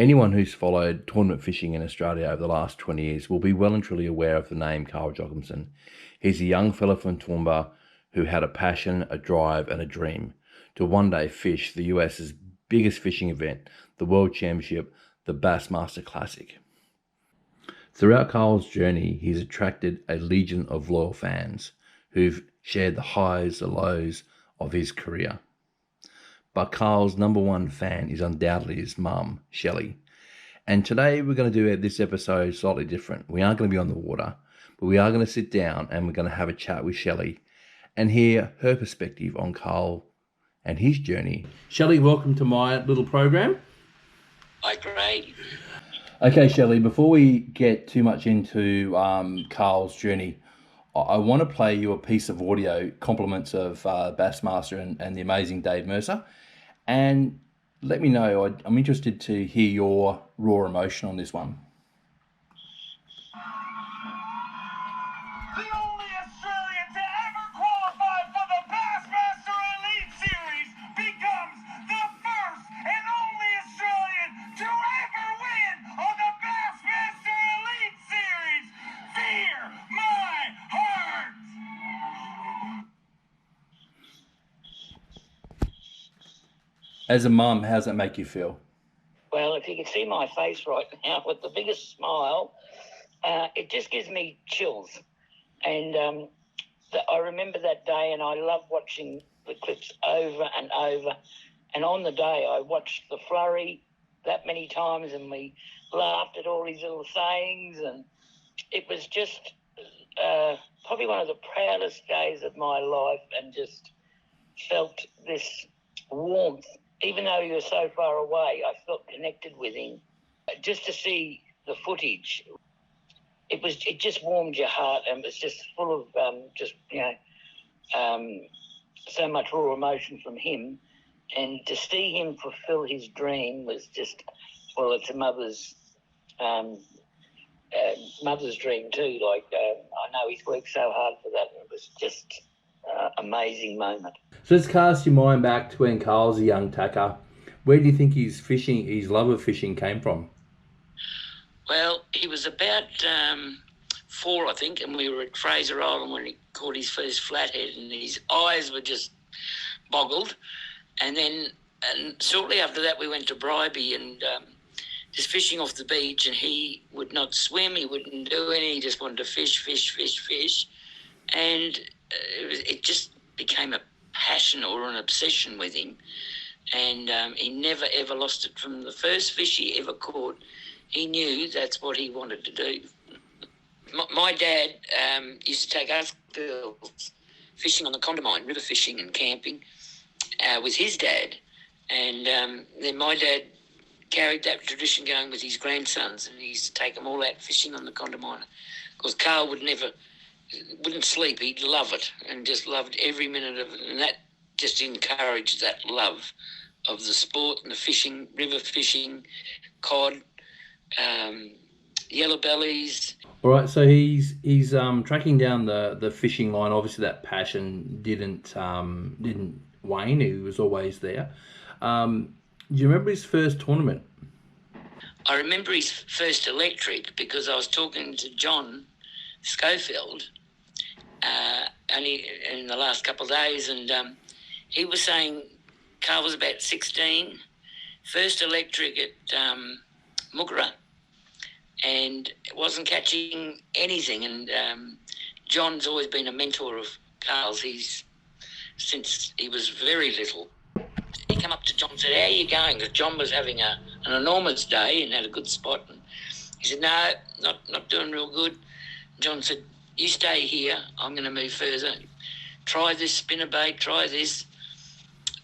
Anyone who's followed tournament fishing in Australia over the last 20 years will be well and truly aware of the name Carl Jocumsen. He's a young fella from Toowoomba who had a passion, a drive and a dream to one day fish the US's biggest fishing event, the World Championship, the Bassmaster Classic. Throughout Carl's journey, he's attracted a legion of loyal fans who've shared the highs, the lows of his career. But Carl's number one fan is undoubtedly his mum, Shelly. And today we're going to do this episode slightly different. We aren't going to be on the water, but we are going to sit down and we're going to have a chat with Shelly and hear her perspective on Carl and his journey. Shelly, welcome to my little program. Hi, Craig. Okay, Shelly, before we get too much into Carl's journey, I want to play you a piece of audio, compliments of Bassmaster and the amazing Dave Mercer. And let me know, I'm interested to hear your raw emotion on this one. The only Australian to ever qualify for the Bassmaster Elite Series becomes the first and only Australian to ever win on the Bassmaster Elite Series. Fear my heart! As a mum, how does that make you feel? Well, if you can see my face right now with the biggest smile, it just gives me chills. And I remember that day, and I love watching the clips over and over. And on the day, I watched the flurry that many times, and we laughed at all his little sayings. And it was just probably one of the proudest days of my life, and just felt this warmth. Even though he was so far away, I felt connected with him. Just to see the footage, it just warmed your heart, and it was just full of so much raw emotion from him. And to see him fulfill his dream was just, well, it's a mother's dream too. I know he's worked so hard for that, and it was just amazing moment. So let's cast your mind back to when Carl's a young tacker. Where do you think his love of fishing came from? Well, he was about 4, I think, and we were at Fraser Island when he caught his first flathead, and his eyes were just boggled. And shortly after that, we went to Bribie and just fishing off the beach, and he would not swim, he wouldn't do any, he just wanted to fish. And it just became a passion or an obsession with him. And he never, ever lost it. From the first fish he ever caught, he knew that's what he wanted to do. My dad used to take us girls fishing on the Condamine, river fishing and camping with his dad. And then my dad carried that tradition going with his grandsons, and he used to take them all out fishing on the Condamine. Of course, Carl wouldn't sleep. He'd love it, and just loved every minute of it. And that just encouraged that love of the sport and the fishing, river fishing, cod, yellow bellies. All right, so he's tracking down the fishing line. Obviously, that passion didn't wane. He was always there. Do you remember his first tournament? I remember his first electric because I was talking to John Schofield only in the last couple of days, and he was saying Carl was about 16, first electric at Muggera, and wasn't catching anything. And John's always been a mentor of Carl's. Since he was very little. He came up to John and said, "How are you going?" Because John was having an enormous day and had a good spot. And he said, "No, not doing real good." John said, "You stay here. I'm going to move further. Try this spinnerbait, try this."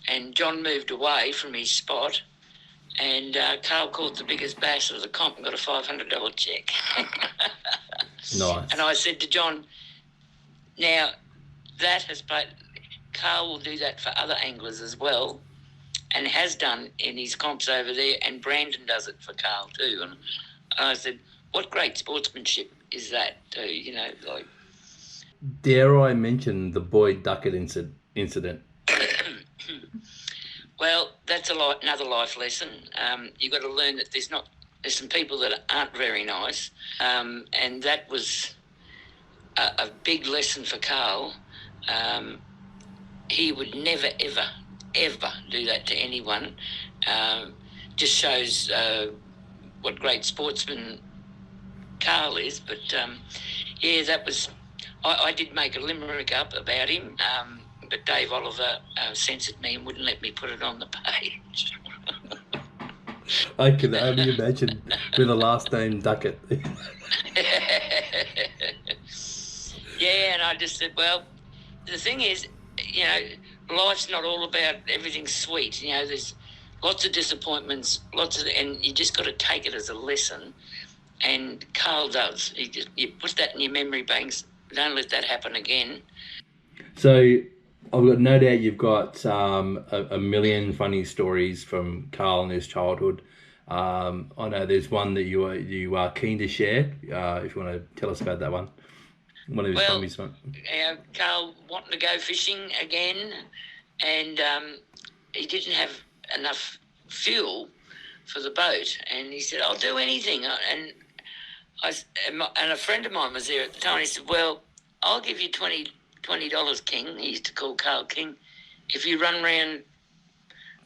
And John moved away from his spot, and Carl caught the biggest bass of the comp and got a $500 check. Nice. And I said to John, now that has played, Carl will do that for other anglers as well, and has done in his comps over there, and Brandon does it for Carl too. And I said, what great sportsmanship is that too, you know, like... Dare I mention the Boyd Duckett incident? Well, that's another life lesson. You've got to learn that there's some people that aren't very nice, and that was a big lesson for Carl. He would never, ever, ever do that to anyone. Just shows what great sportsman Carl is. But yeah, that was. I did make a limerick up about him, but Dave Oliver censored me and wouldn't let me put it on the page. I can only imagine with the last name Duckett. Yeah, and I just said, well, the thing is, you know, life's not all about everything sweet. You know, there's lots of disappointments, and you just got to take it as a lesson. And Carl does. You put that in your memory banks. Don't let that happen again. So I've got no doubt you've got a million funny stories from Carl and his childhood. I know there's one that you are keen to share. If you want to tell us about that one. One of his funniest ones. Carl wanting to go fishing again, and he didn't have enough fuel for the boat, and he said, "I'll do anything." And a friend of mine was there at the time. And he said, "Well, I'll give you $20, King." He used to call Carl King. If you run round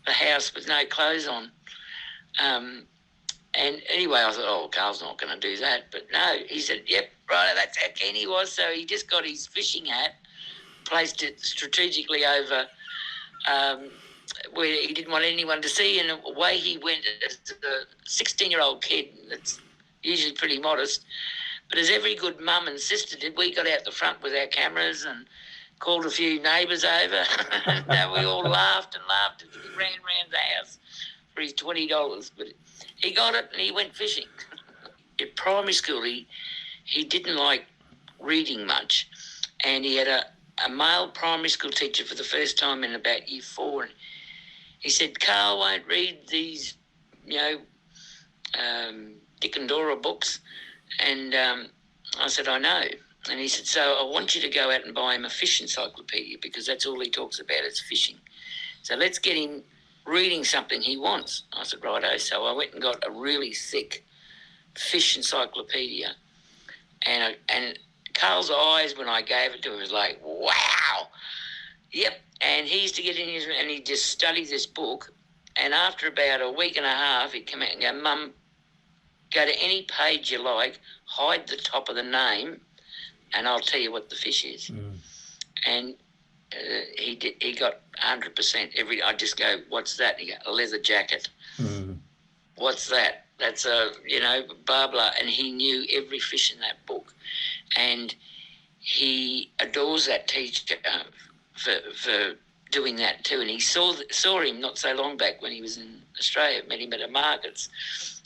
the house with no clothes on. And anyway, I thought, oh, Carl's not going to do that. But no, he said, yep, right, that's how keen he was. So he just got his fishing hat, placed it strategically over where he didn't want anyone to see, and away he went as a 16-year-old kid that's usually pretty modest. But as every good mum and sister did, we got out the front with our cameras and called a few neighbours over. And we all laughed and laughed as he ran around the house for his $20. But he got it and he went fishing. At primary school, he didn't like reading much, and he had a male primary school teacher for the first time in about year 4, and he said, Carl won't read these, Dick and Dora books. And I said, I know. And he said, so I want you to go out and buy him a fish encyclopedia, because that's all he talks about is fishing. So let's get him reading something he wants. I said, righto. So I went and got a really thick fish encyclopedia. And Carl's eyes when I gave it to him was like, wow. Yep. And he used to get in his room and he'd just study this book. And after about a week and a half, he'd come out and go, Mum, go to any page you like, hide the top of the name, and I'll tell you what the fish is. Mm. And he got 100%. I just go, what's that? He go, a leather jacket. Mm. What's that? That's blah, blah. And he knew every fish in that book. And he adores that teacher for doing that too. And he saw him not so long back when he was in Australia, met him at a markets,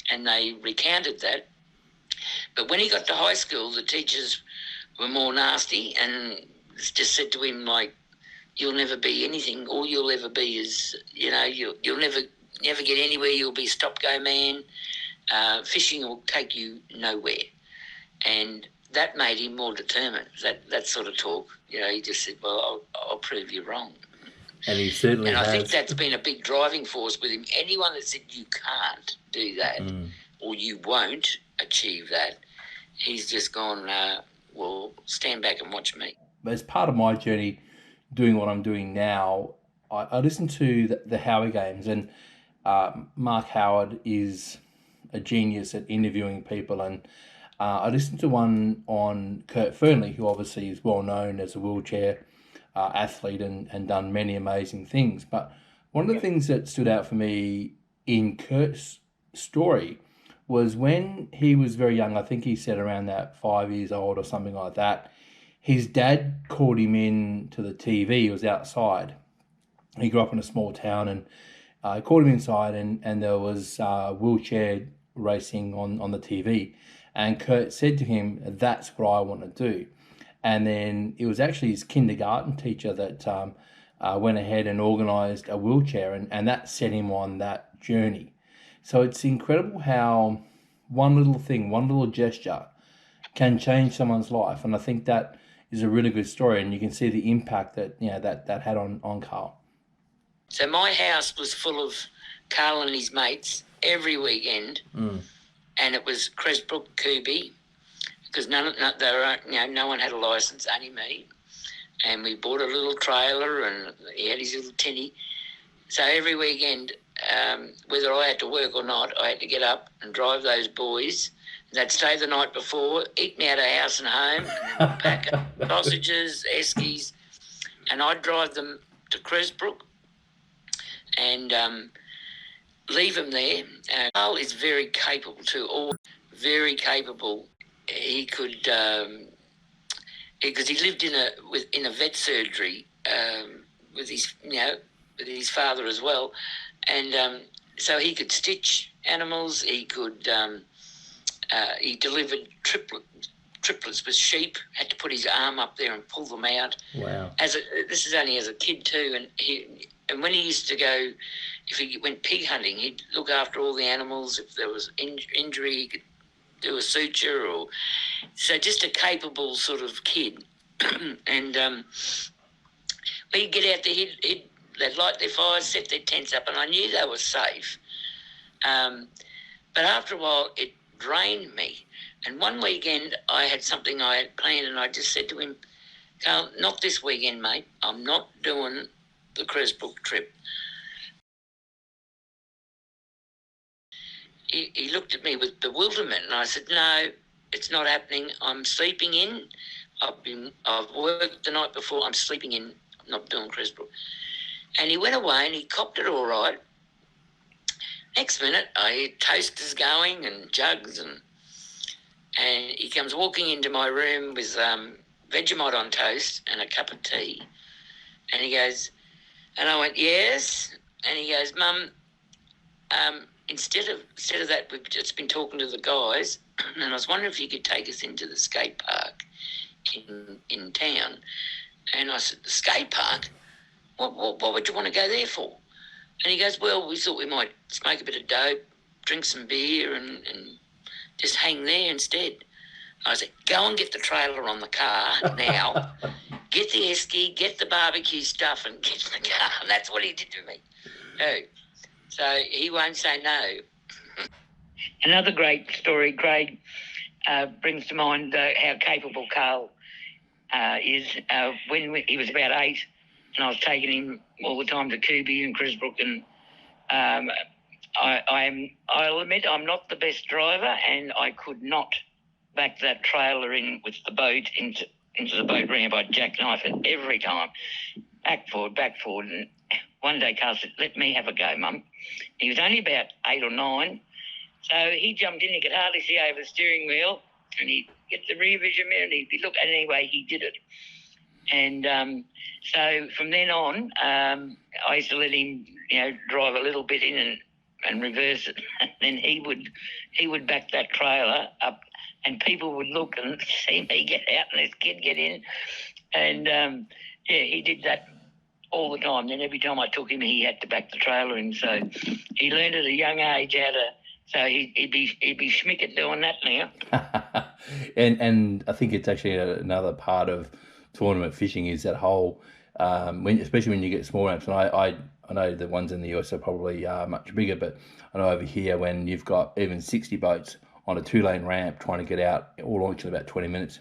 and they recounted that. But when he got to high school, the teachers were more nasty and just said to him, like, you'll never be anything. All you'll ever be is, you'll never get anywhere. You'll be a stop-go man. Fishing will take you nowhere. And that made him more determined, that sort of talk. He just said, well, I'll prove you wrong. And he certainly has. And I think that's been a big driving force with him. Anyone that said you can't do that or you won't achieve that, he's just gone, well, stand back and watch me. But as part of my journey doing what I'm doing now, I listen to the Howard Games, and Mark Howard is a genius at interviewing people, and I listened to one on Kurt Fearnley, who obviously is well known as a wheelchair athlete and done many amazing things. But one of the things that stood out for me in Kurt's story was when he was very young, I think he said around that 5 years old or something like that, his dad called him in to the TV. He was outside. He grew up in a small town, and called him inside, and there was wheelchair racing on the TV. And Kurt said to him, that's what I want to do. And then it was actually his kindergarten teacher that went ahead and organised a wheelchair, and that set him on that journey. So it's incredible how one little thing, one little gesture can change someone's life. And I think that is a really good story, and you can see the impact that that had on Carl. So my house was full of Carl and his mates every weekend, and it was Cresbrook, Kubi, because no one had a licence, only me. And we bought a little trailer, and he had his little tinny. So every weekend, whether I had to work or not, I had to get up and drive those boys. They'd stay the night before, eat me out of house and home, and pack sausages, eskies, and I'd drive them to Cresbrook and leave them there. Carl is very capable too, very capable. He could, because he lived in a vet surgery with his father as well, and so he could stitch animals. He could he delivered triplets with sheep. Had to put his arm up there and pull them out. Wow! This is only as a kid too, and when he used to go, if he went pig hunting, he'd look after all the animals. If there was injury, he could do a suture, or so just a capable sort of kid. And when he'd get out there, they'd light their fires, set their tents up, and I knew they were safe. But after a while, it drained me. And one weekend, I had something I had planned, and I just said to him, Carl, not this weekend, mate. I'm not doing the Cresbrook trip. He looked at me with bewilderment, and I said, no, it's not happening. I'm sleeping in. I've worked the night before. I'm sleeping in. I'm not doing Cresbrook. And he went away, and he copped it all right. Next minute, I hear toasters going and jugs, and he comes walking into my room with Vegemite on toast and a cup of tea. And he goes, and I went, yes. And he goes, Mum, instead of that, we've just been talking to the guys, and I was wondering if you could take us into the skate park in town. And I said, the skate park? What would you want to go there for? And he goes, well, we thought we might smoke a bit of dope, drink some beer, and just hang there instead. I said, go and get the trailer on the car now. Get the esky, get the barbecue stuff, and get in the car. And that's what he did to me. Oh. So he won't say no. Another great story, Craig, brings to mind how capable Carl is. When he was about 8, and I was taking him all the time to Kubi and Cresbrook, and I'll admit I'm not the best driver, and I could not back that trailer in with the boat into the boat ramp. I'd jackknife it every time, back forward. And one day Carl said, let me have a go, Mum. He was only about 8 or 9, so he jumped in. He could hardly see over the steering wheel, and he'd get the rear vision mirror, and he'd look. And anyway, he did it. And so from then on, I used to let him, drive a little bit in and reverse it. And then he would back that trailer up, and people would look and see me get out and this kid get in. And he did that all the time. Then every time I took him, he had to back the trailer in. So he learned at a young age how to. So he'd be schmicket doing that now. and I think it's actually another part of tournament fishing is that whole, especially when you get small ramps. And I know the ones in the US are probably much bigger, but I know over here when you've got even 60 boats on a 2-lane ramp trying to get out all launched in about 20 minutes.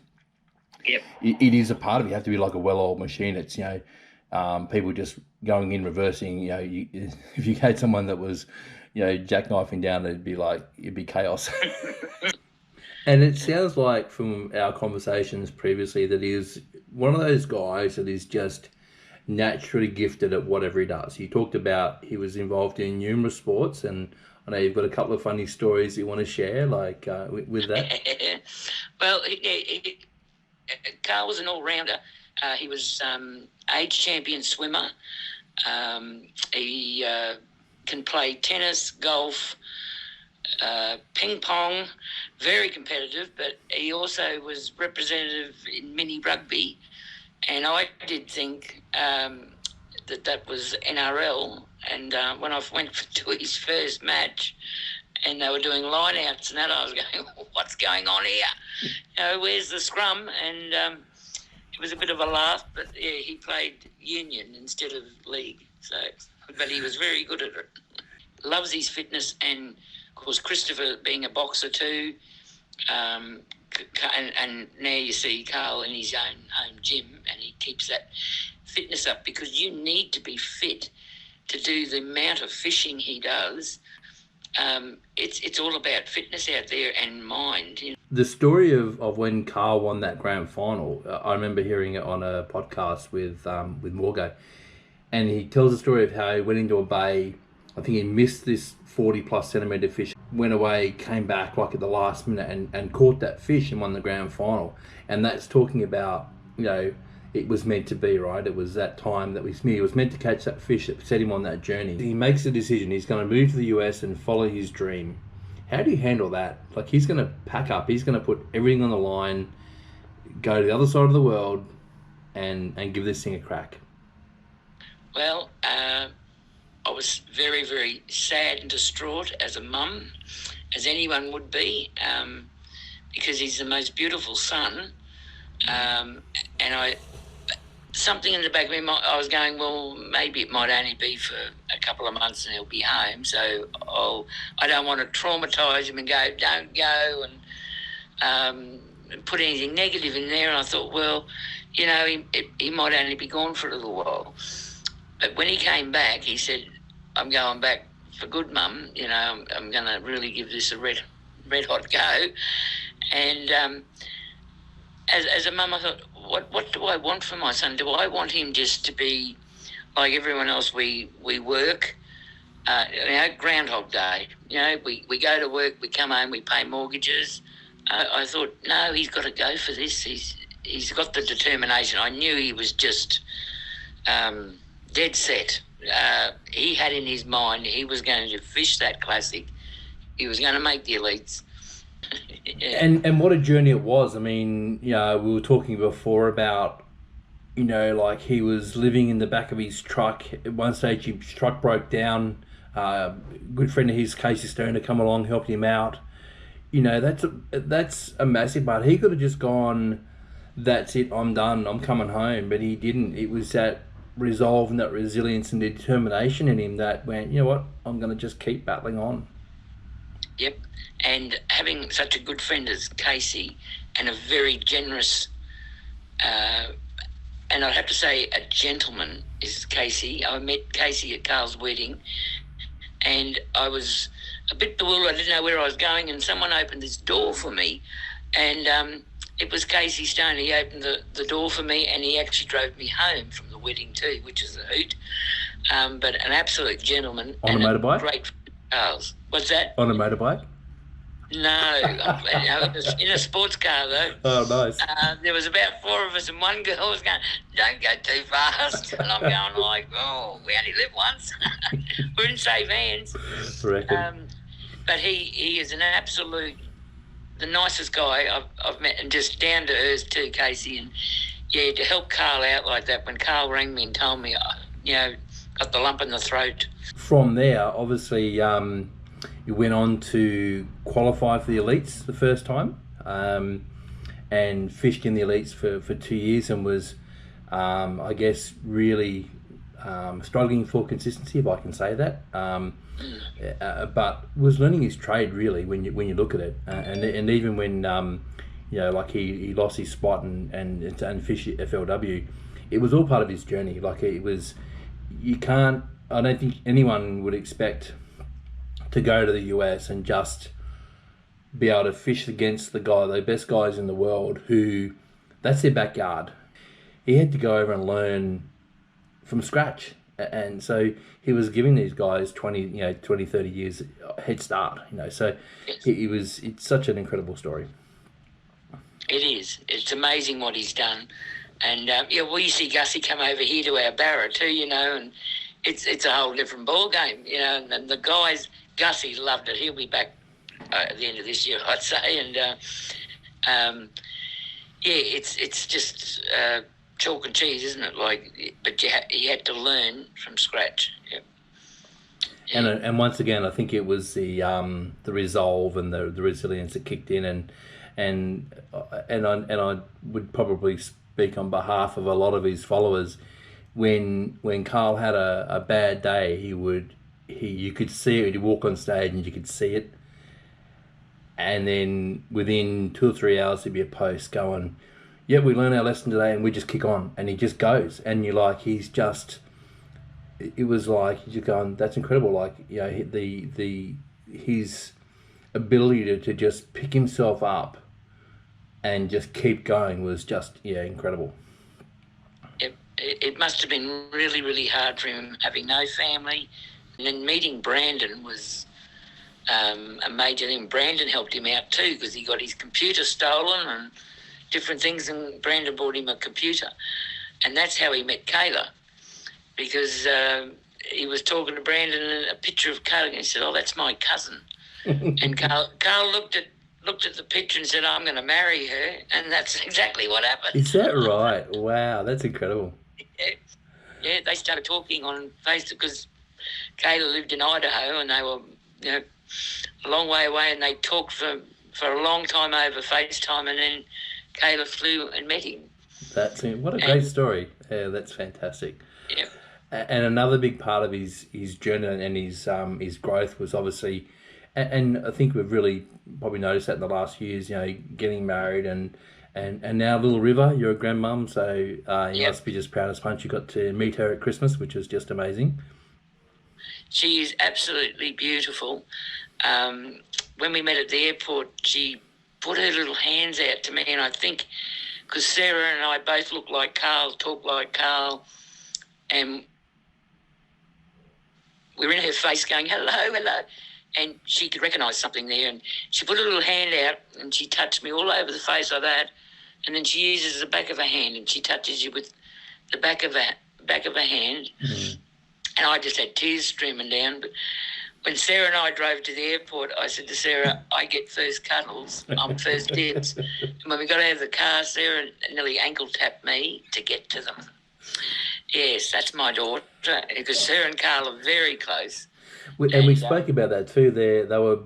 Yep. It is a part of it. You have to be like a well-oiled machine. It's, people just going in, reversing, if you had someone that was, jackknifing down, it'd be chaos. And it sounds like from our conversations previously that he is one of those guys that is just naturally gifted at whatever he does. You talked about he was involved in numerous sports, and I know you've got a couple of funny stories you want to share, like with that. Well, Carl was an all-rounder. He was age champion swimmer. He can play tennis, golf, ping pong, very competitive, but he also was representative in mini rugby. And I did think that was NRL. And when I went to his first match and they were doing line-outs and that, I was going, what's going on here? Where's the scrum? And it was a bit of a laugh, but yeah, he played union instead of league. So but he was very good at it. Loves his fitness, and of course Christopher being a boxer too. And now you see Carl in his own home gym, and he keeps that fitness up, because you need to be fit to do the amount of fishing he does. It's all about fitness out there and mind. You know? The story of when Carl won that grand final, I remember hearing it on a podcast with Morgo, and he tells the story of how he went into a bay. I think he missed this 40+ centimetre fish, went away, came back like at the last minute and caught that fish and won the grand final. And that's talking about, you know, it was meant to be, right? It was that time that he was meant to catch that fish that set him on that journey. He makes a decision. He's going to move to the US and follow his dream. How do you handle that? Like, he's going to pack up. He's going to put everything on the line, go to the other side of the world and give this thing a crack. Well, I was very, very sad and distraught as a mum, as anyone would be, because he's the most beautiful son. And something in the back of my mind, I was going, well, maybe it might only be for a couple of months and he'll be home. So I don't want to traumatise him and go, don't go, and put anything negative in there. And I thought, well, you know, he might only be gone for a little while. But when he came back, he said, I'm going back for good, Mum. You know, I'm going to really give this a red hot go. And as a mum, I thought, what do I want for my son? Do I want him just to be like everyone else? We work, you know, Groundhog Day. You know, we go to work, we come home, we pay mortgages. I thought, no, he's got to go for this. He's got the determination. I knew he was just dead set. He had in his mind he was going to fish that classic. He was going to make the elites. Yeah. And what a journey it was. I mean, you know, we were talking before about, you know, like he was living in the back of his truck. At one stage, his truck broke down. A good friend of his, Casey Stone, come along, helped him out. You know, that's a massive part. He could have just gone, that's it, I'm done, I'm coming home. But he didn't. It was that resolve and that resilience and determination in him that went, you know what, I'm going to just keep battling on. Yep. And having such a good friend as Casey, and a very generous, and I'd have to say a gentleman is Casey. I met Casey at Carl's wedding, and I was a bit bewildered. I didn't know where I was going, and someone opened this door for me, and it was Casey Stone. He opened the door for me, and he actually drove me home from the wedding too, which is a hoot. But an absolute gentleman. On a motorbike? Great friend of Carl's. What's that? On a motorbike? No, in a sports car though. Oh, nice. There was about 4 of us, and one girl was going, "Don't go too fast," and I'm going like, "Oh, we only live once. We're in safe hands." But he is an absolute, the nicest guy I've met, and just down to earth too, Casey. And yeah, to help Carl out like that, when Carl rang me and told me, you know, got the lump in the throat. From there, obviously, you went on to qualify for the elites the first time, and fished in the elites for 2 years, and was, I guess, really struggling for consistency, if I can say that. But was learning his trade really when you look at it, and even when you know, like he lost his spot and fished at FLW, it was all part of his journey. Like it was, I don't think anyone would expect to go to the US and just be able to fish against the best guys in the world, who that's their backyard. He had to go over and learn from scratch, and so he was giving these guys 20, 30 years head start, you know. So it's such an incredible story. It is. It's amazing what he's done. And we see Gussie come over here to our barra too, you know, and it's a whole different ball game, you know. And the guys, Gussie loved it. He'll be back at the end of this year, I'd say. And it's just chalk and cheese, isn't it? Like, but he had to learn from scratch. Yeah. Yeah. And once again, I think it was the resolve and the resilience that kicked in, and I would probably speak on behalf of a lot of his followers. when Carl had a bad day, you could see it. He'd walk on stage and you could see it, and then within 2 or 3 hours there'd be a post going, "Yeah, we learned our lesson today," and we just kick on, and he just goes, and you're like, he's just. It was like you're just going, "That's incredible!" Like, you know, his ability to just pick himself up and just keep going was just incredible. It must have been really, really hard for him having no family. And then meeting Brandon was a major thing. Brandon helped him out too because he got his computer stolen and different things, and Brandon bought him a computer. And that's how he met Kayla, because he was talking to Brandon and a picture of Kayla, and he said, "Oh, that's my cousin." And Carl looked at the picture and said, "I'm going to marry her," and that's exactly what happened. Is that right? Wow, that's incredible. Yeah, they started talking on Facebook because Kayla lived in Idaho and they were, a long way away, and they talked for a long time over FaceTime, and then Kayla flew and met him. What a great story. Yeah, that's fantastic. Yeah. And another big part of his journey and his growth was obviously, and I think we've really probably noticed that in the last few years, getting married and now little River, you're a grandmum, so you must be just proud as punch. You got to meet her at Christmas, which was just amazing. She is absolutely beautiful. When we met at the airport, she put her little hands out to me, and I think because Sarah and I both look like Carl, talk like Carl, and we were in her face going, "Hello, hello," and she could recognise something there, and she put a little hand out and she touched me all over the face like that, and then she uses the back of her hand and she touches you with the back of her hand, and I just had tears streaming down. But when Sarah and I drove to the airport, I said to Sarah, "I get first cuddles, I'm first dibs." And when we got out of the car, Sarah nearly ankle tapped me to get to them. Yes, that's my daughter, because Sarah and Carl are very close. And we spoke about that too. They were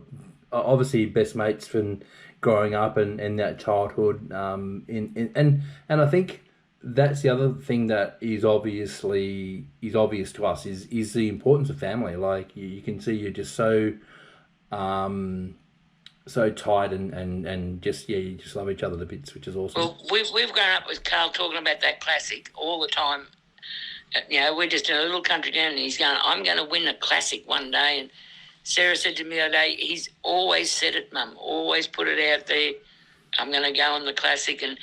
obviously best mates from growing up and that childhood. And I think that's the other thing that is obvious to us is the importance of family. Like you can see you're just so tight and just you just love each other to bits, which is awesome. Well, we've grown up with Carl talking about that classic all the time. We're just in a little country town, and he's going, "I'm going to win a classic one day." And Sarah said to me the other day, "He's always said it, Mum, always put it out there. I'm going to go on the classic." And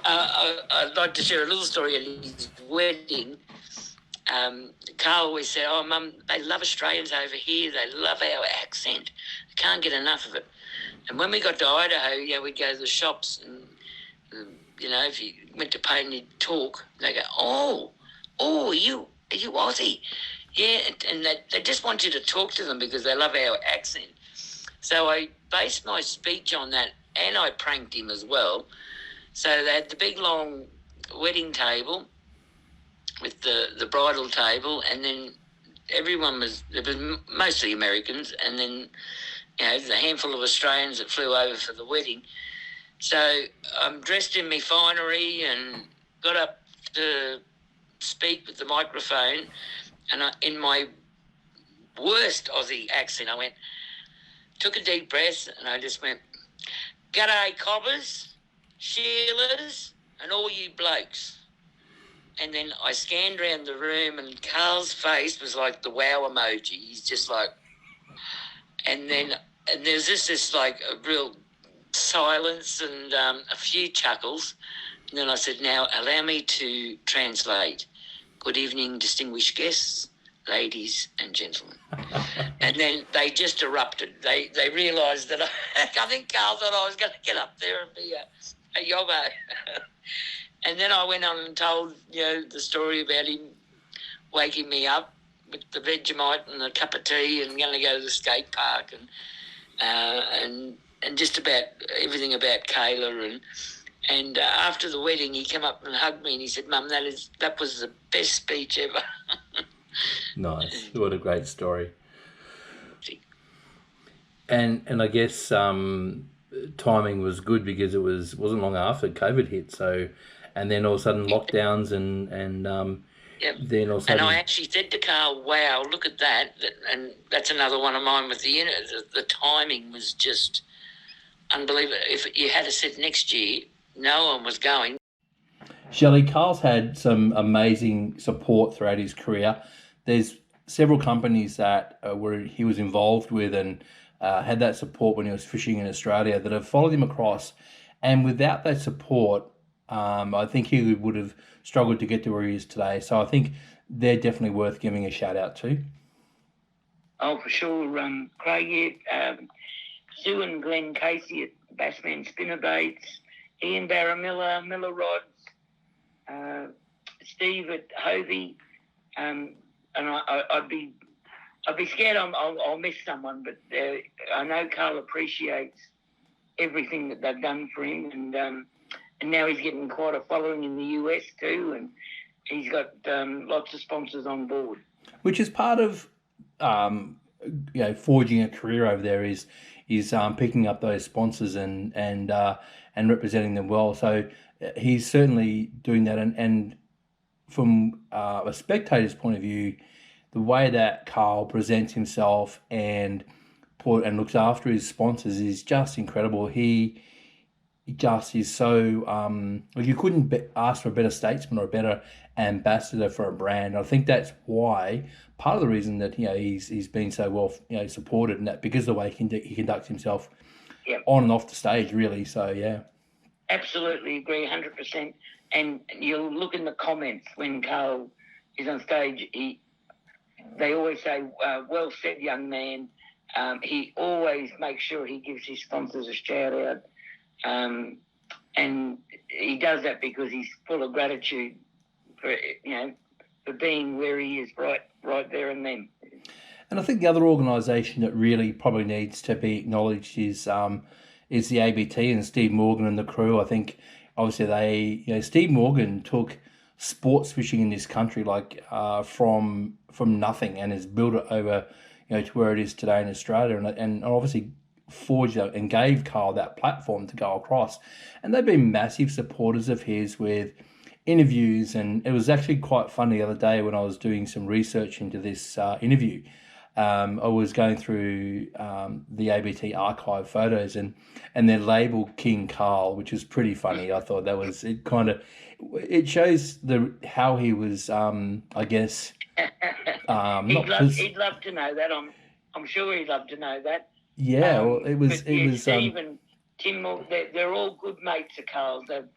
I'd like to share a little story at his wedding. Carl always said, "Oh, Mum, they love Australians over here. They love our accent. They can't get enough of it." And when we got to Idaho, we'd go to the shops and, if you went to pay and you'd talk, they go, oh, are you Aussie? Yeah, and they just want you to talk to them because they love our accent. So I based my speech on that, and I pranked him as well. So they had the big, long wedding table with the bridal table, and then it was mostly Americans, and then there's a handful of Australians that flew over for the wedding. So I'm dressed in my finery and got up to speak with the microphone, and in my worst Aussie accent, I took a deep breath, and I just went, "G'day, cobbers, Sheilas, and all you blokes." And then I scanned around the room, and Carl's face was like the wow emoji. He's just like, and there's this like a real silence and a few chuckles. And then I said, "Now allow me to translate. Good evening, distinguished guests, ladies and gentlemen." And then they just erupted. They realised that I think Carl thought I was going to get up there and be a yobbo. And then I went on and told the story about him waking me up with the Vegemite and a cup of tea and going to go to the skate park and just about everything about Kayla. And after the wedding, he came up and hugged me and he said, "Mum, that was the best speech ever." Nice. What a great story. And I guess timing was good because it wasn't long after COVID hit. So and then all of a sudden lockdowns and Yep. then all of a And sudden. I actually said to Carl, "Wow, look at that!" And that's another one of mine with the unit. The timing was just unbelievable. If you had said next year, no one was going. Shelley, Carl's had some amazing support throughout his career. There's several companies that were he was involved with and had that support when he was fishing in Australia that have followed him across. And without that support, I think he would have struggled to get to where he is today. So I think they're definitely worth giving a shout out to. Oh, for sure. Craig, Sue and Glenn Casey at Bassman Spinnerbaits, Ian Barramilla, Miller Rods, Steve at Hovey, and I'd be scared I'll miss someone, but I know Carl appreciates everything that they've done for him, and now he's getting quite a following in the US too, and he's got lots of sponsors on board. Which is part of forging a career over there is picking up those sponsors and representing them well. So he's certainly doing that, and from a spectator's point of view, the way that Carl presents himself and looks after his sponsors is just incredible. He just is so you couldn't ask for a better statesman or a better ambassador for a brand. I think that's why part of the reason that he's been so well supported, and that because of the way he conducts himself on and off the stage, really. So yeah, absolutely agree, 100%. And you'll look in the comments when Carl is on stage. They always say, "Well said, young man." He always makes sure he gives his sponsors a shout out. And he does that because he's full of gratitude for being where he is right there and then. And I think the other organisation that really probably needs to be acknowledged is the ABT and Steve Morgan and the crew. I think obviously Steve Morgan took sports fishing in this country from nothing and has built it over to where it is today in Australia, and obviously forged out and gave Carl that platform to go across. And they've been massive supporters of his with interviews, and it was actually quite fun the other day when I was doing some research into this interview. I was going through the ABT archive photos and they labelled King Carl, which was pretty funny. I thought that was it shows how he was I guess he'd love to know that. I'm sure he'd love to know that. Yeah, well, it was. Steve and Tim, they're all good mates of Carl's. They've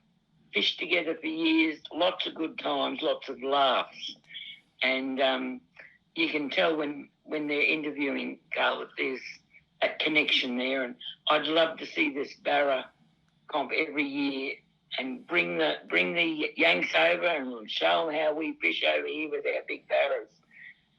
fished together for years, lots of good times, lots of laughs, and you can tell when they're interviewing Carl that there's a connection there. And I'd love to see this Barra comp every year and bring the Yanks over and show them how we fish over here with our big barras.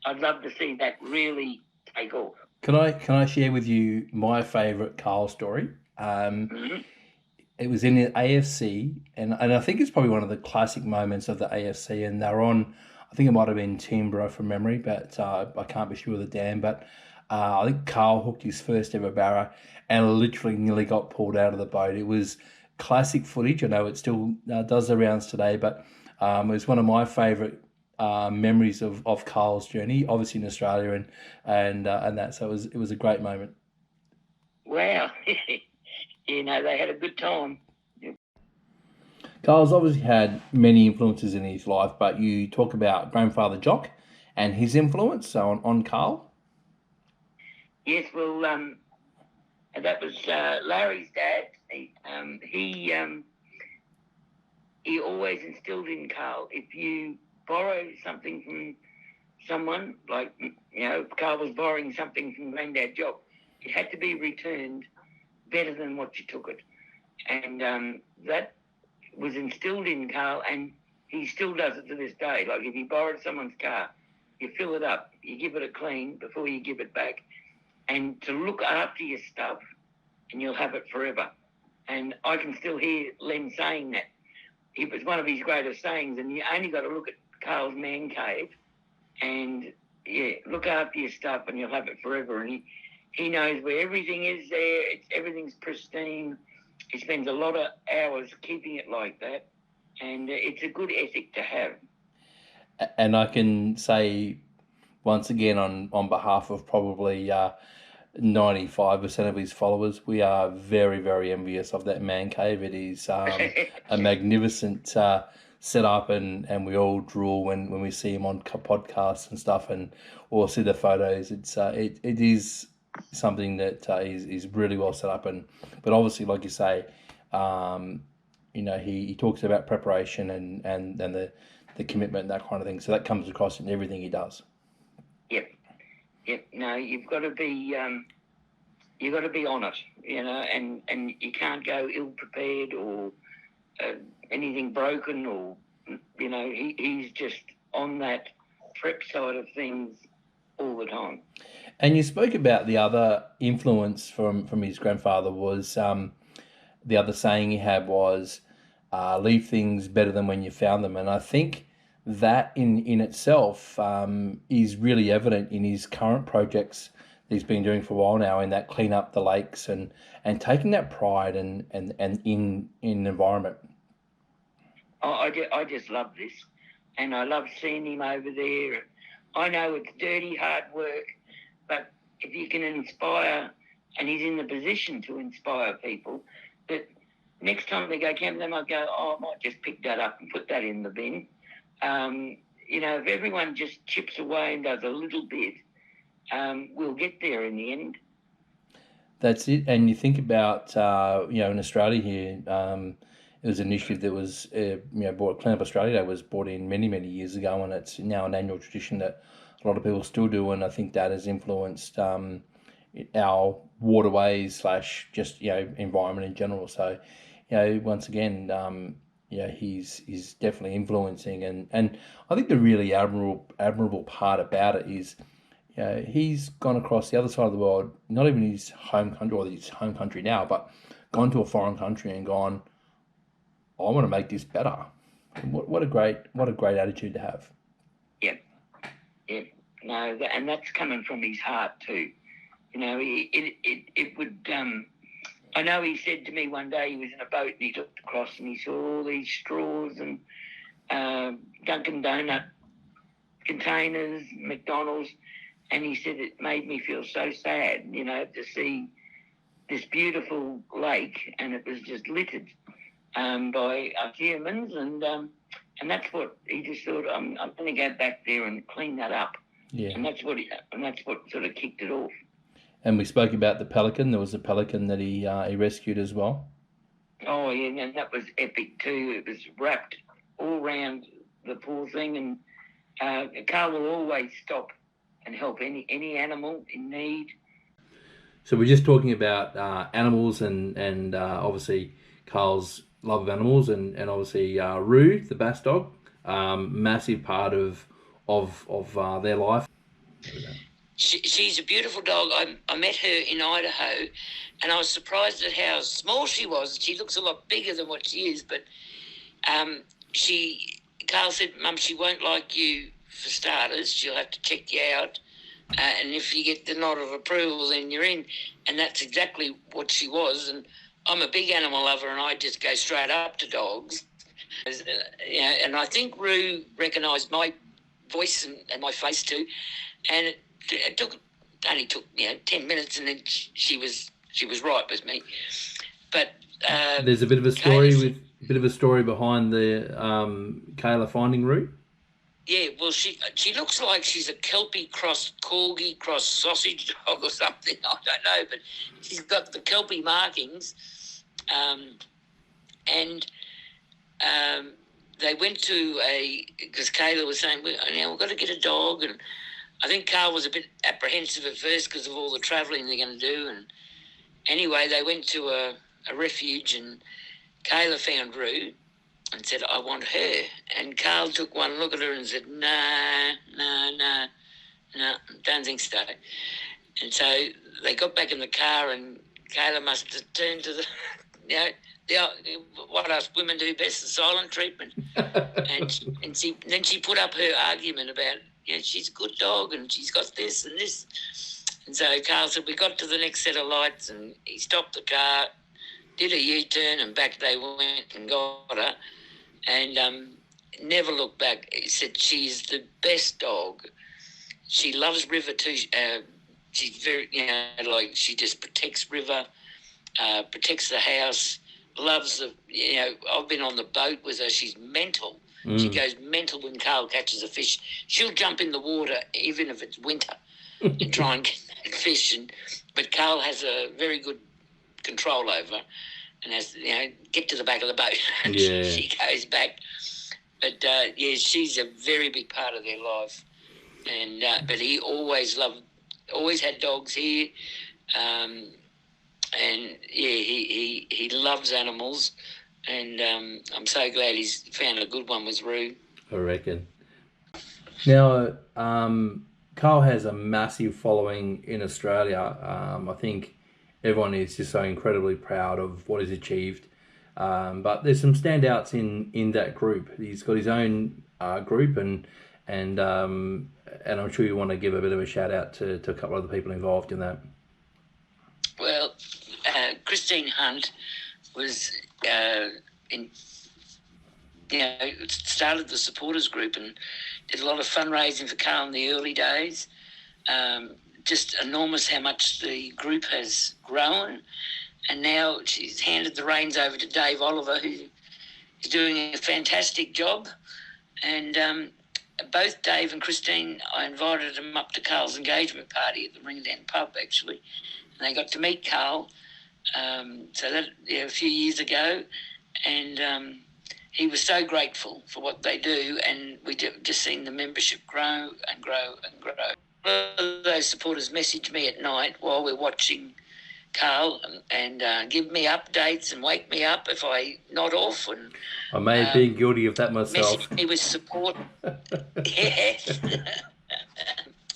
I'd love to see that really take off. Can I share with you my favourite Carl story? It was in the AFC, and I think it's probably one of the classic moments of the AFC, and they're on, I think it might have been Timbro from memory, but I can't be sure of the dam, but I think Carl hooked his first ever barra and literally nearly got pulled out of the boat. It was classic footage. I know it still does the rounds today, but it was one of my favourite memories of Carl's journey, obviously in Australia and that. So it was a great moment. Wow, they had a good time. Carl's obviously had many influences in his life, but you talk about grandfather Jock and his influence on Carl. Yes, well, that was Larry's dad. He always instilled in Carl, if you borrow something from someone, like, Carl was borrowing something from Granddad Jock, it had to be returned better than what you took it. And that was instilled in Carl, and he still does it to this day. Like, if you borrowed someone's car, you fill it up, you give it a clean before you give it back, and to look after your stuff, and you'll have it forever. And I can still hear Len saying that. It was one of his greatest sayings, and you only got to look at Carl's man cave and, look after your stuff and you'll have it forever. And he knows where everything is there. Everything's pristine. He spends a lot of hours keeping it like that. and it's a good ethic to have. And I can say once again on behalf of probably 95% of his followers, we are very, very envious of that man cave. It is a magnificent setup, and we all drool when we see him on podcasts and stuff, or see the photos. It is something that is really well set up, but obviously, like you say, he talks about preparation and the commitment and that kind of thing. So that comes across in everything he does. Yep. No, you've got to be on it, and you can't go ill prepared or anything broken, or he's just on that prep side of things all the time. And you spoke about the other influence from his grandfather was the other saying he had was leave things better than when you found them. And I think that in itself is really evident in his current projects that he's been doing for a while now, in that clean up the lakes and taking that pride and in the environment. I just love this, and I love seeing him over there. I know it's dirty, hard work, but if you can inspire, and he's in the position to inspire people, that next time they go camping, they might go, I might just pick that up and put that in the bin. If everyone just chips away and does a little bit, we'll get there in the end. That's it. And you think about, in Australia here, it was an initiative that was, brought, Clean Up Australia Day was brought in many, many years ago, and it's now an annual tradition that a lot of people still do, and I think that has influenced our waterways / just, environment in general. So, once again, he's definitely influencing, and I think the really admirable part about it is, he's gone across the other side of the world, not even his home country or his home country now, but gone to a foreign country and gone, I want to make this better. What a great attitude to have. Yeah. No, and that's coming from his heart too. It would. I know he said to me one day he was in a boat and he looked across and he saw all these straws and Dunkin' Donut containers, McDonald's, and he said it made me feel so sad, to see this beautiful lake and it was just littered by humans, and that's what he just thought. I'm going to go back there and clean that up. Yeah, and that's what sort of kicked it off. And we spoke about the pelican. There was a pelican that he rescued as well. Oh yeah, and that was epic too. It was wrapped all around the poor thing, and Carl will always stop and help any animal in need. So we're just talking about animals and obviously Carl's love of animals and obviously Rue, the bass dog, massive part of their life. She's a beautiful dog. I met her in Idaho, and I was surprised at how small she was. She looks a lot bigger than what she is, but Carl said, Mum, she won't like you for starters. She'll have to check you out, and if you get the nod of approval, then you're in. And that's exactly what she was. And I'm a big animal lover, and I just go straight up to dogs. And I think Rue recognised my voice and my face too, and it only took 10 minutes, and then she was right with me. But there's a bit of a story behind the Kayla finding Rue. Yeah, well, she looks like she's a Kelpie cross Corgi cross sausage dog or something. I don't know, but she's got the Kelpie markings, and they went to because Kayla was saying, we've got to get a dog, and I think Carl was a bit apprehensive at first because of all the travelling they're going to do. And anyway, they went to a refuge, and Kayla found Rue and said, I want her. And Carl took one look at her and said, no, don't think so. And so they got back in the car, and Kayla must have turned to what us women do best, the silent treatment. and she put up her argument about, she's a good dog and she's got this and this. And so Carl said, we got to the next set of lights, and he stopped the car, did a U-turn, and back they went and got her. and never looked back. He said she's the best dog. She loves River too. She's very, like she just protects River, protects the house, loves the, I've been on the boat with her. She's mental. She goes mental when Carl catches a fish. She'll jump in the water even if it's winter and try and get that fish. But Carl has a very good control over and has, get to the back of the boat. And she goes back. But, she's a very big part of their life. And but he always had dogs here. He loves animals. And I'm so glad he's found a good one with Roo. I reckon. Now, Carl has a massive following in Australia. I think everyone is just so incredibly proud of what he's achieved. But there's some standouts in that group. He's got his own group, and I'm sure you want to give a bit of a shout out to a couple of the people involved in that. Well, Christine Hunt was started the supporters group and did a lot of fundraising for Carl in the early days. Just enormous how much the group has grown. And now she's handed the reins over to Dave Oliver, who is doing a fantastic job. And both Dave and Christine, I invited them up to Carl's engagement party at the Ringdown pub, actually. And they got to meet Carl a few years ago. And he was so grateful for what they do. And we just seen the membership grow and grow and grow. One of those supporters messaged me at night while we're watching Carl and give me updates and wake me up if I nod off. And I may have been guilty of that myself. He was support. Yes.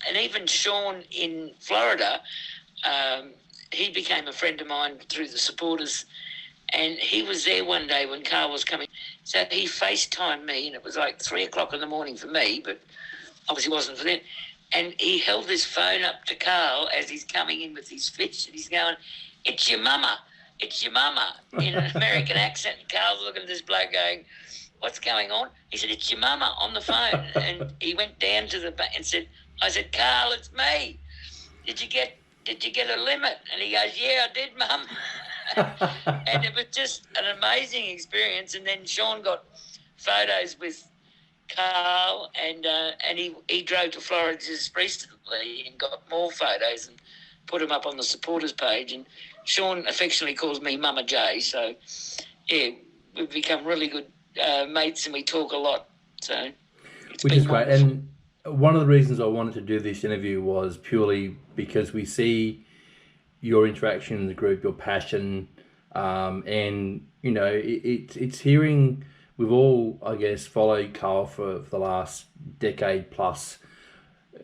And even Sean in Florida, he became a friend of mine through the supporters, and he was there one day when Carl was coming. So he FaceTimed me, and it was like 3:00 in the morning for me, but obviously wasn't for them. And he held his phone up to Carl as he's coming in with his fish, and he's going, "It's your mama, it's your mama," in an American accent. And Carl's looking at this bloke going, "What's going on?" He said, "It's your mama on the phone." And he went down to the back and said, I said, "Carl, it's me. Did you get a limit?" And he goes, "Yeah, I did, Mum." And it was just an amazing experience. And then Sean got photos with Carl, and he drove to Florida just recently and got more photos and put them up on the supporters page. And Sean affectionately calls me Mama J. So, yeah, we've become really good mates, and we talk a lot. So, which is great. And one of the reasons I wanted to do this interview was purely because we see your interaction in the group, your passion, and it's hearing. We've all, I guess, followed Carl for the last decade plus.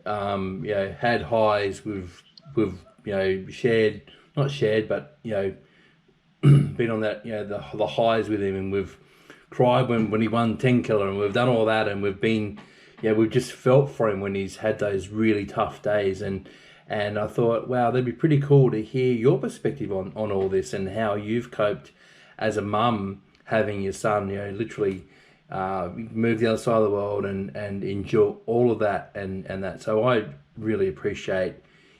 Had highs. We've shared, not shared, but been on that the highs with him, and we've cried when he won 10 killer, and we've done all that, and we've been we've just felt for him when he's had those really tough days, and I thought, wow, that'd be pretty cool to hear your perspective on all this and how you've coped as a mum, having your son, literally move the other side of the world and endure all of that and that. So I really appreciate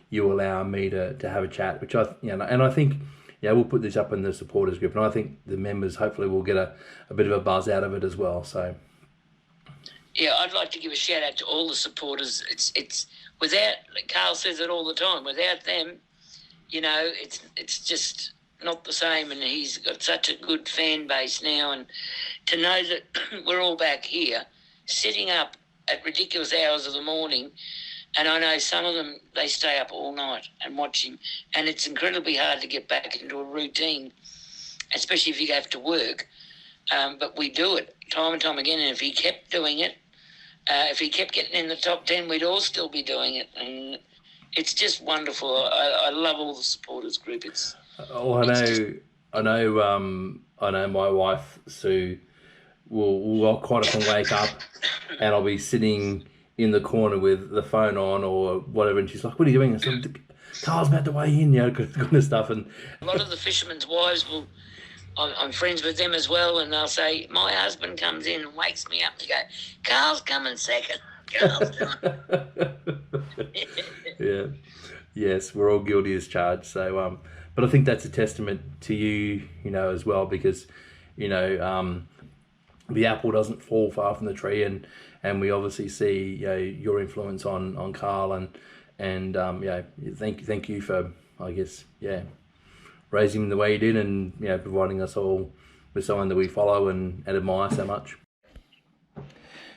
you allowing me to have a chat, which and I think we'll put this up in the supporters group, and I think the members hopefully will get a bit of a buzz out of it as well. So yeah, I'd like to give a shout out to all the supporters. It's without, Carl says it all the time, without them, it's just not the same, and he's got such a good fan base now, and to know that we're all back here sitting up at ridiculous hours of the morning, and I know some of them, they stay up all night and watch him, and it's incredibly hard to get back into a routine, especially if you have to work, but we do it time and time again, and if he kept doing it, if he kept getting in the top 10, we'd all still be doing it, and it's just wonderful. I love all the supporters group. I know my wife Sue will quite often wake up and I'll be sitting in the corner with the phone on or whatever, and she's like, "What are you doing?" I said, "Carl's about to weigh in," kind of stuff. And a lot of the fishermen's wives will I'm friends with them as well, and they'll say, my husband comes in and wakes me up and go, Carl's coming second. Carl's coming. Yeah. Yes, we're all guilty as charged. So, but I think that's a testament to you, as well, because, the apple doesn't fall far from the tree, and we obviously see, your influence on Carl, and thank you for, I guess, raising him the way you did, and providing us all with someone that we follow and admire so much.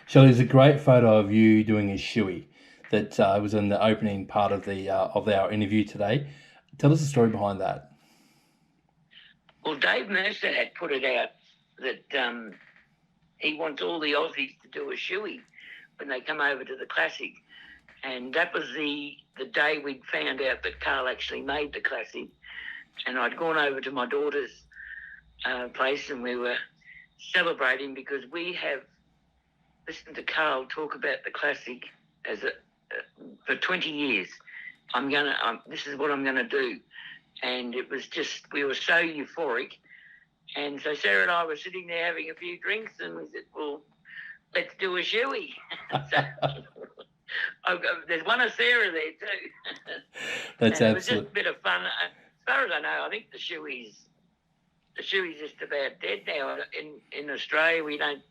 Shelly, there's a great photo of you doing a shoey that was in the opening part of our interview today. Tell us the story behind that. Well, Dave Mercer had put it out that he wants all the Aussies to do a shoey when they come over to the Classic. And that was the day we'd found out that Carl actually made the Classic. And I'd gone over to my daughter's place, and we were celebrating because we have listened to Carl talk about the Classic as for 20 years. This is what I'm going to do. And it was just, we were so euphoric. And so Sarah and I were sitting there having a few drinks, and we said, well, let's do a shoey. So, there's one of Sarah there too. That's and it was absolute. just a bit of fun. As far as I know, I think the shoey's just about dead now. In Australia, we don't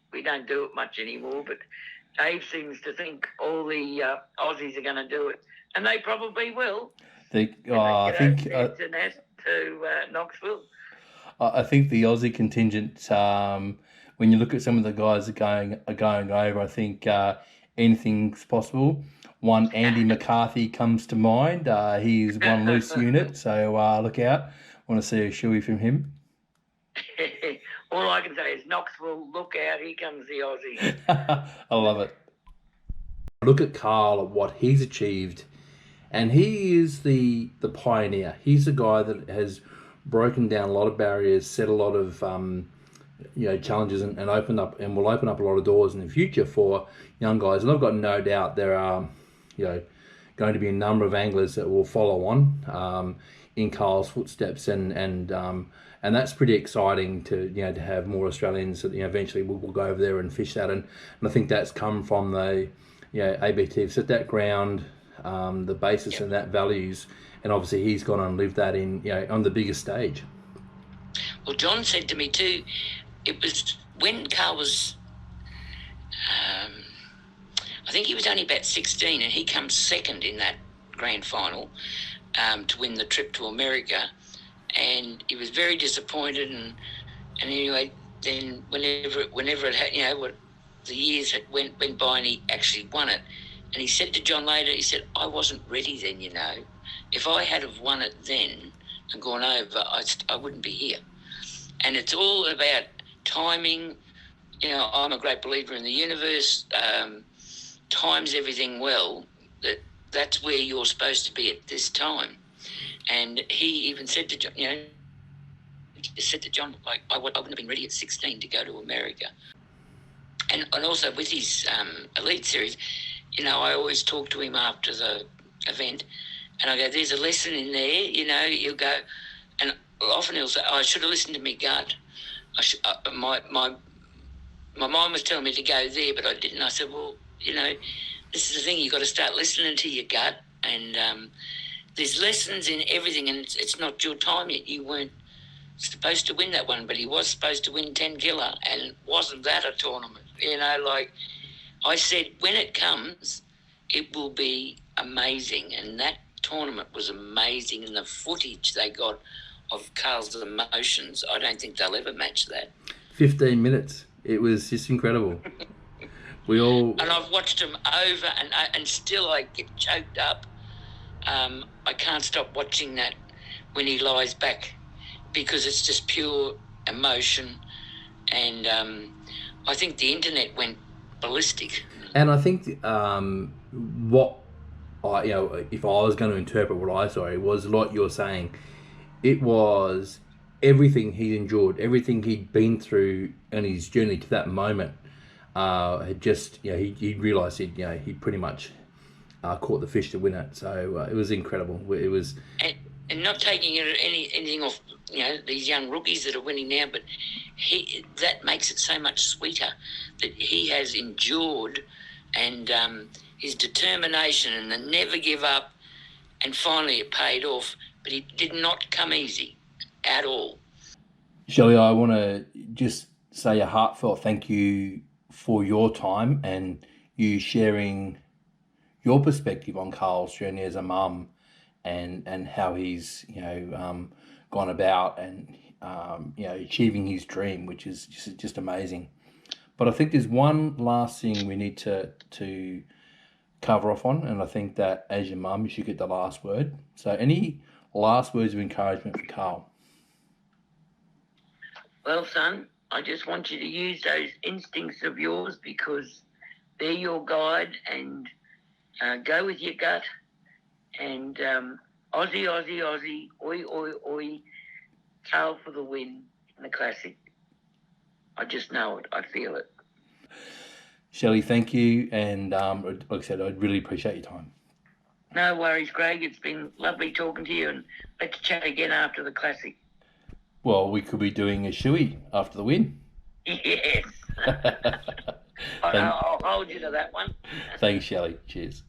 do it much anymore, but Dave seems to think all the Aussies are going to do it, and they probably will. I think to Knoxville. I think the Aussie contingent, when you look at some of the guys that are going over, I think anything's possible. One, Andy McCarthy comes to mind. He's one loose unit, so look out. Want to see a shoey from him? All I can say is Knoxville, look out, here comes the Aussie. I love it. Look at Carl, at what he's achieved, and he is the pioneer. He's the guy that has broken down a lot of barriers, set a lot of challenges, and opened up, and will open up a lot of doors in the future for young guys. And I've got no doubt there are going to be a number of anglers that will follow on in Carl's footsteps, and that's pretty exciting to to have more Australians that eventually will go over there and fish that, and I think that's come from the ABT have set that ground, the basis and that values, and obviously he's gone and lived that in on the biggest stage. Well, John said to me too, it was when Carl was, I think he was only about 16, and he comes second in that grand final to win the trip to America, and he was very disappointed, and anyway, then whenever it had, what the years had went by, and he actually won it, and he said to John later, he said, I wasn't ready then, if I had have won it then and gone over, I wouldn't be here. And it's all about timing. I'm a great believer in the universe. Times everything well. That's where you're supposed to be at this time. And he even said to John, like, I wouldn't have been ready at 16 to go to America. And also with his Elite Series, I always talk to him after the event, and I go, there's a lesson in there, you'll go, and often he'll say, I should have listened to my gut. My mind was telling me to go there, but I didn't. I said, well, this is the thing, you've got to start listening to your gut, and there's lessons in everything, and it's not your time yet. You weren't supposed to win that one, but he was supposed to win 10 killer, and wasn't that a tournament? Like I said, when it comes, it will be amazing, and that tournament was amazing, and the footage they got of Carl's emotions, I don't think they'll ever match that. 15 minutes. It was just incredible. And I've watched him over, and still I get choked up. I can't stop watching that when he lies back, because it's just pure emotion, and I think the internet went ballistic. And I think what I, if I was going to interpret what I saw, it was like you're saying, it was everything he'd endured, everything he'd been through in his journey to that moment. Had just, he realised he'd pretty much caught the fish to win it. So it was incredible. It was, and not taking anything off these young rookies that are winning now, but that makes it so much sweeter that he has endured, and his determination and the never give up, and finally it paid off, but it did not come easy at all. Shelly, I want to just say a heartfelt thank you for your time and you sharing your perspective on Carl's journey as a mum and how he's gone about and achieving his dream, which is just amazing. But I think there's one last thing we need to cover off on, and I think that as your mum, you should get the last word. So, any last words of encouragement for Carl? Well, son, I just want you to use those instincts of yours because they're your guide, and go with your gut. And Aussie, Aussie, Aussie, oi, oi, oi, Carl for the win in the Classic. I just know it. I feel it. Shelly, thank you. And like I said, I really appreciate your time. No worries, Greg. It's been lovely talking to you, and let's chat again after the Classic. Well, we could be doing a shoey after the win. Yes. I'll hold you to that one. Thanks, Shelly. Cheers.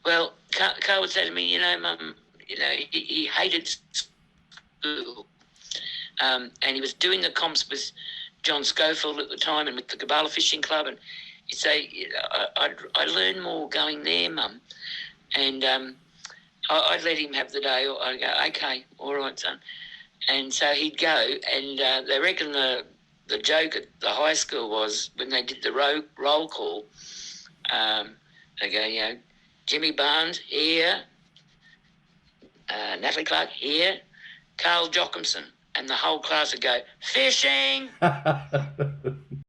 Well, Carl would say to me, Mum, he hated school. And he was doing the comps with John Schofield at the time and with the Kabbalah Fishing Club. And he'd say, I learn more going there, Mum. And I'd let him have the day. Or I'd go, okay, all right, son. And so he'd go, and they reckon the joke at the high school was when they did the roll call, they go, Jimmy Barnes here, Natalie Clark here, Carl Jocumsen, and the whole class would go, fishing!